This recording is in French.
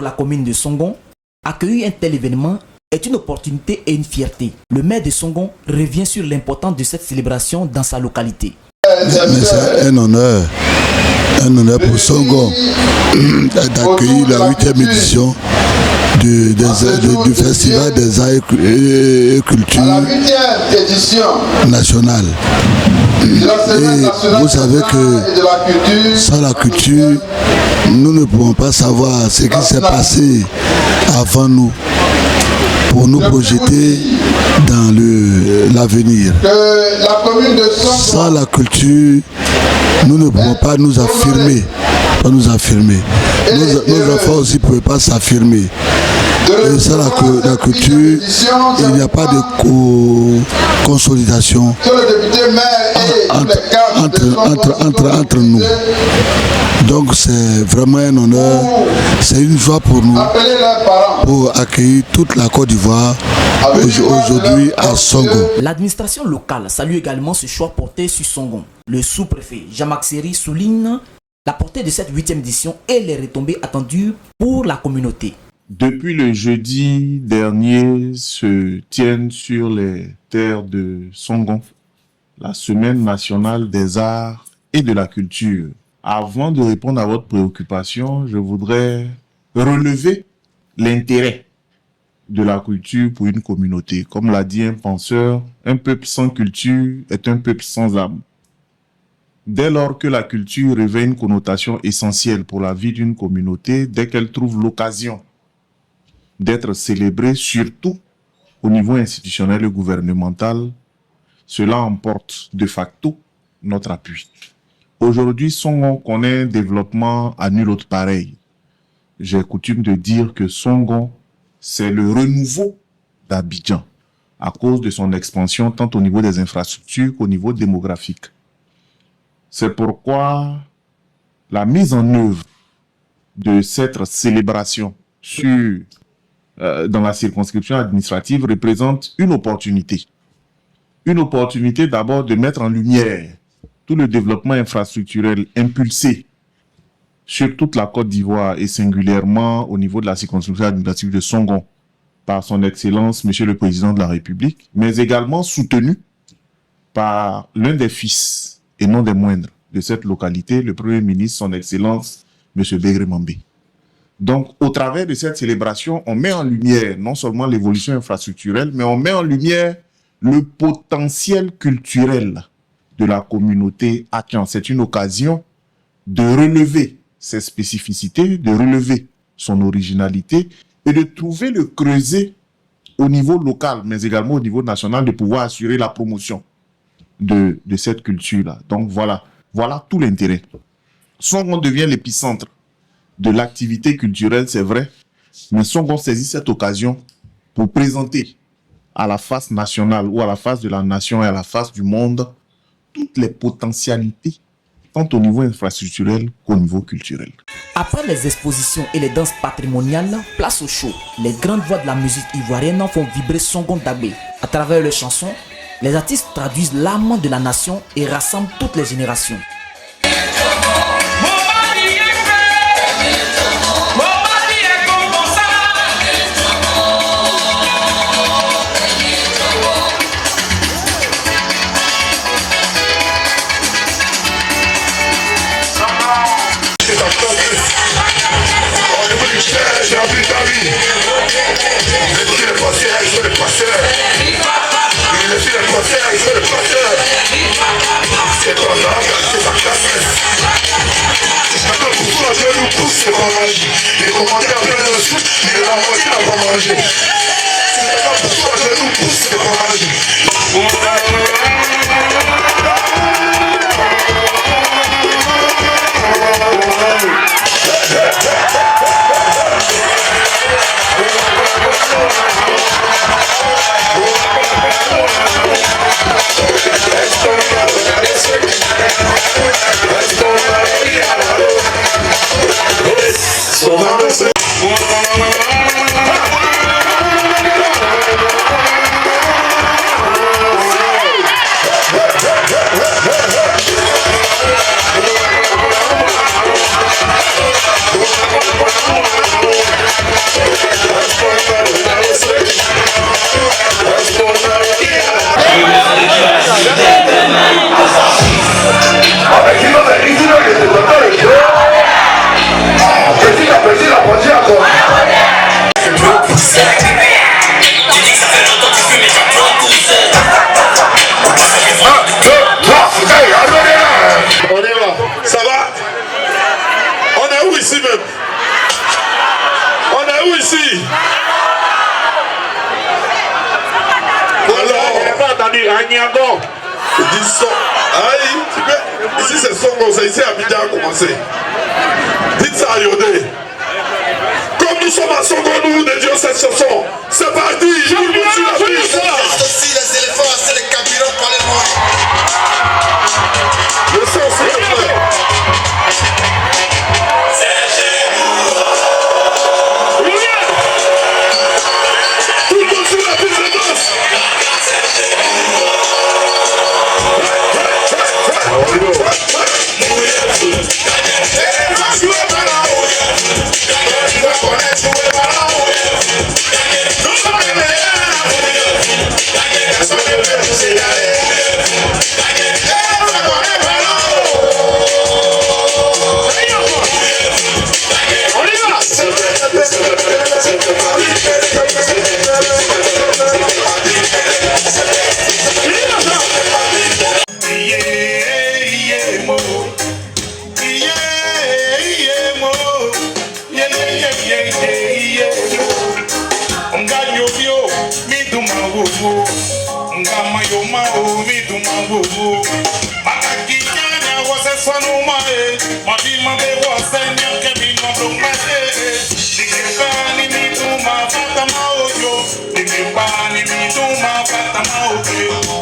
la commune de Songon, accueillir un tel événement est une opportunité et une fierté. Le maire de Songon revient sur l'importance de cette célébration dans sa localité. Mais c'est un honneur pour Songon d'accueillir la 8e édition du Festival des Arts et Culture nationale. Et vous savez que sans la culture, nous ne pouvons pas savoir ce qui s'est passé avant nous, pour nous projeter dans l'avenir. Sans la culture, nous ne pouvons pas nous affirmer. Nos enfants aussi ne pouvaient pas s'affirmer. Et sans la culture, il n'y a pas de consolidation entre nous. Donc c'est vraiment un honneur, c'est une joie pour nous, pour accueillir toute la Côte d'Ivoire aujourd'hui à Songon. L'administration locale salue également ce choix porté sur Songon. Le sous-préfet Jean-Marc Seri souligne la portée de cette 8e édition et les retombées attendues pour la communauté. Depuis le jeudi dernier se tiennent sur les terres de Songon la Semaine nationale des arts et de la culture. Avant de répondre à votre préoccupation, je voudrais relever l'intérêt de la culture pour une communauté. Comme l'a dit un penseur, un peuple sans culture est un peuple sans âme. Dès lors que la culture revêt une connotation essentielle pour la vie d'une communauté, dès qu'elle trouve l'occasion d'être célébrée, surtout au niveau institutionnel et gouvernemental, cela emporte de facto notre appui. Aujourd'hui, Songon connaît un développement à nul autre pareil. J'ai coutume de dire que Songon, c'est le renouveau d'Abidjan, à cause de son expansion tant au niveau des infrastructures qu'au niveau démographique. C'est pourquoi la mise en œuvre de cette célébration dans la circonscription administrative représente une opportunité. Une opportunité d'abord de mettre en lumière tout le développement infrastructurel impulsé sur toute la Côte d'Ivoire et singulièrement au niveau de la circonscription administrative de Songon par son Excellence, Monsieur le Président de la République, mais également soutenu par l'un des fils et non des moindres de cette localité, le Premier ministre, son Excellence, Monsieur Begré Mambé. Donc, au travers de cette célébration, on met en lumière non seulement l'évolution infrastructurelle, mais on met en lumière le potentiel culturel de la communauté Atian. C'est une occasion de relever ses spécificités, de relever son originalité et de trouver le creuset au niveau local, mais également au niveau national, de pouvoir assurer la promotion de cette culture-là. Donc voilà tout l'intérêt. Songon devient l'épicentre de l'activité culturelle, c'est vrai, mais Songon saisit cette occasion pour présenter à la face nationale ou à la face de la nation et à la face du monde toutes les potentialités, tant au niveau infrastructurel qu'au niveau culturel. Après les expositions et les danses patrimoniales, place au show. Les grandes voix de la musique ivoirienne font vibrer Songon Dagbé. À travers leurs chansons, les artistes traduisent l'âme de la nation et rassemblent toutes les générations. Les commentaires viennent de suite, mais la moitié n'a pas mangé. C'est pas pourquoi je nous pousse, c'est pas manger. ici. Alors, il dit son. Ici c'est Songo, c'est ici Abidjan a commencé. Dites ça à Yodé. Comme nous sommes à Songo, nous dédions cette chanson. C'est parti, je vous suis la piste. Aussi les éléphants, c'est les carburants pour les noirs. Le son, s'il te plaît. Tout le monde sur la piste de danse. Ni mi pa ni mi dun ma fata ma oke.